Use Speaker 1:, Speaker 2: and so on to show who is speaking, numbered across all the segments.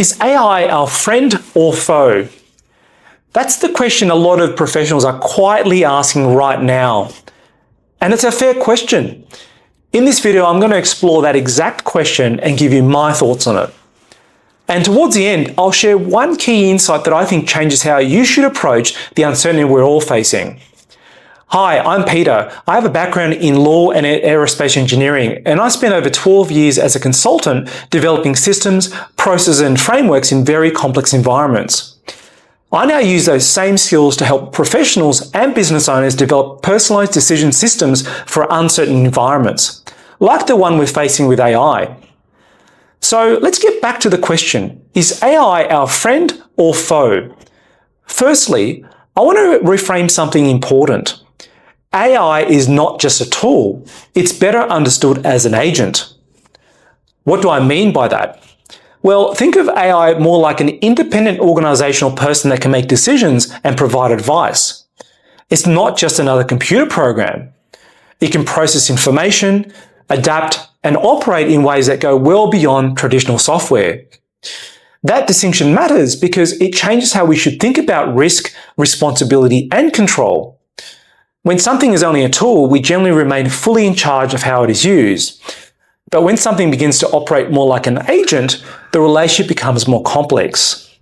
Speaker 1: Is AI our friend or foe? That's the question a lot of professionals are quietly asking right now. And it's a fair question. In this video, I'm going to explore that exact question and give you my thoughts on it. And towards the end, I'll share one key insight that I think changes how you should approach the uncertainty we're all facing. Hi, I'm Peter. I have a background in law and aerospace engineering, and I spent over 12 years as a consultant developing systems, processes, and frameworks in very complex environments. I now use those same skills to help professionals and business owners develop personalized decision systems for uncertain environments, like the one we're facing with AI. So let's get back to the question, is AI our friend or foe? Firstly, I want to reframe something important. AI is not just a tool, it's better understood as an agent. What do I mean by that? Well, think of AI more like an independent organizational person that can make decisions and provide advice. It's not just another computer program. It can process information, adapt, and operate in ways that go well beyond traditional software. That distinction matters because it changes how we should think about risk, responsibility, and control. When something is only a tool, we generally remain fully in charge of how it is used. But when something begins to operate more like an agent, the relationship becomes more complex.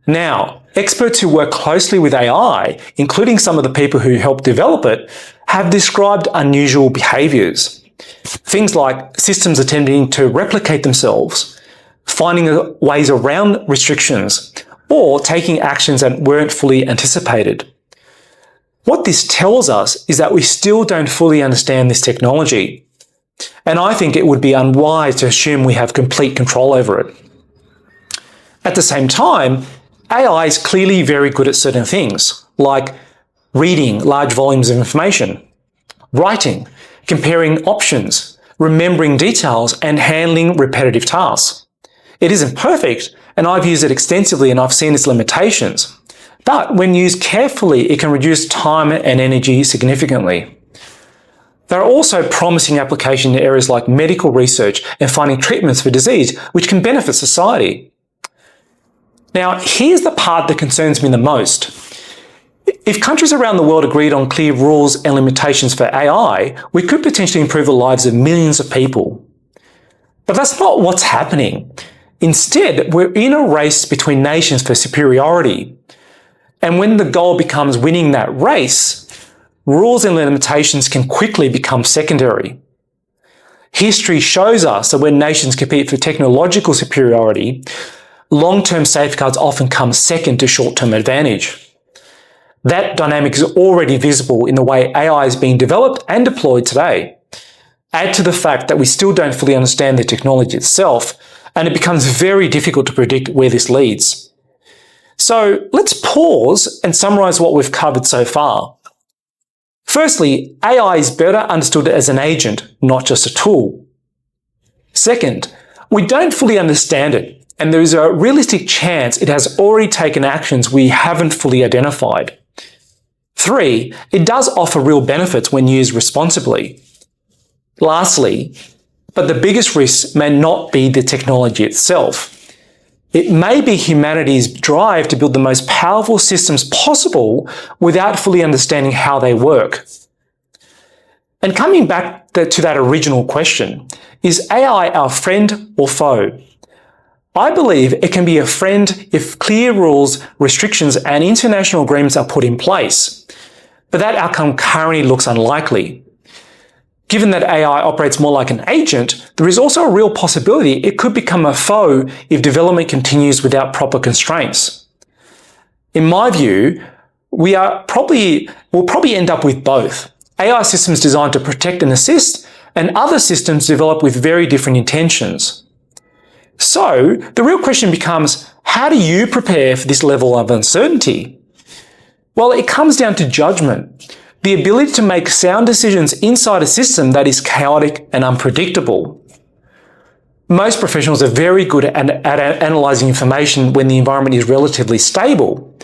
Speaker 1: Now, experts who work closely with AI, including some of the people who help develop it, have described unusual behaviors. Things like systems attempting to replicate themselves, finding ways around restrictions, or taking actions that weren't fully anticipated. What this tells us is that we still don't fully understand this technology, and I think it would be unwise to assume we have complete control over it. At the same time, AI is clearly very good at certain things, like reading large volumes of information, writing, comparing options, remembering details, and handling repetitive tasks. It isn't perfect, and I've used it extensively and I've seen its limitations. But when used carefully, it can reduce time and energy significantly. There are also promising applications in areas like medical research and finding treatments for disease, which can benefit society. Now, here's the part that concerns me the most. If countries around the world agreed on clear rules and limitations for AI, we could potentially improve the lives of millions of people. But that's not what's happening. Instead, we're in a race between nations for superiority. And when the goal becomes winning that race, rules and limitations can quickly become secondary. History shows us that when nations compete for technological superiority, long-term safeguards often come second to short-term advantage. That dynamic is already visible in the way AI is being developed and deployed today. Add to the fact that we still don't fully understand the technology itself, and it becomes very difficult to predict where this leads. So let's pause and summarize what we've covered so far. Firstly, AI is better understood as an agent, not just a tool. Second, we don't fully understand it, and there is a realistic chance it has already taken actions we haven't fully identified. 3, it does offer real benefits when used responsibly. Lastly, but the biggest risk may not be the technology itself. It may be humanity's drive to build the most powerful systems possible without fully understanding how they work. And coming back to that original question, is AI our friend or foe? I believe it can be a friend if clear rules, restrictions, and international agreements are put in place. But that outcome currently looks unlikely. Given that AI operates more like an agent, there is also a real possibility it could become a foe if development continues without proper constraints. In my view, we'll probably end up with both. AI systems designed to protect and assist, and other systems developed with very different intentions. So, the real question becomes, how do you prepare for this level of uncertainty? Well, it comes down to judgment. The ability to make sound decisions inside a system that is chaotic and unpredictable. Most professionals are very good at analyzing information when the environment is relatively stable.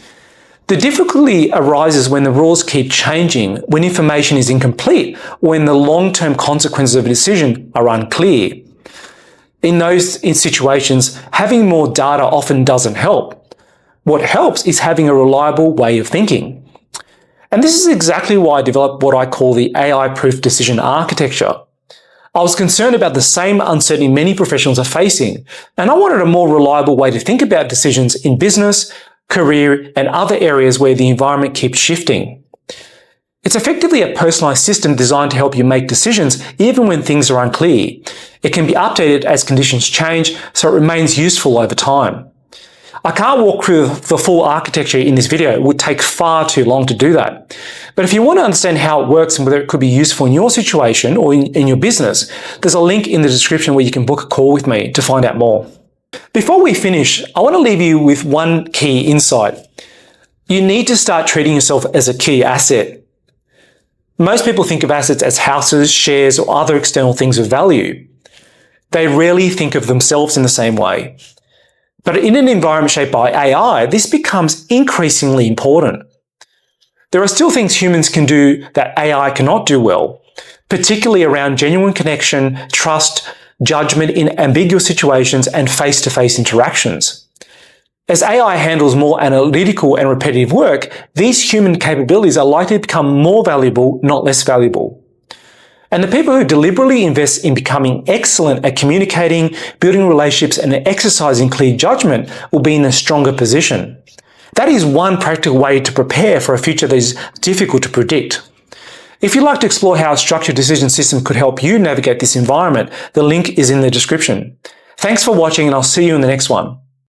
Speaker 1: The difficulty arises when the rules keep changing, when information is incomplete, or when the long-term consequences of a decision are unclear. In situations, having more data often doesn't help. What helps is having a reliable way of thinking. And this is exactly why I developed what I call the AI-proof decision architecture. I was concerned about the same uncertainty many professionals are facing, and I wanted a more reliable way to think about decisions in business, career, and other areas where the environment keeps shifting. It's effectively a personalized system designed to help you make decisions even when things are unclear. It can be updated as conditions change, so it remains useful over time. I can't walk through the full architecture in this video. It would take far too long to do that. But if you want to understand how it works and whether it could be useful in your situation or in your business, there's a link in the description where you can book a call with me to find out more. Before we finish, I want to leave you with one key insight. You need to start treating yourself as a key asset. Most people think of assets as houses, shares, or other external things of value. They rarely think of themselves in the same way. But in an environment shaped by AI, this becomes increasingly important. There are still things humans can do that AI cannot do well, particularly around genuine connection, trust, judgment in ambiguous situations, and face-to-face interactions. As AI handles more analytical and repetitive work, these human capabilities are likely to become more valuable, not less valuable. And the people who deliberately invest in becoming excellent at communicating, building relationships, and exercising clear judgment will be in a stronger position. That is one practical way to prepare for a future that is difficult to predict. If you'd like to explore how a structured decision system could help you navigate this environment, the link is in the description. Thanks for watching, and I'll see you in the next one.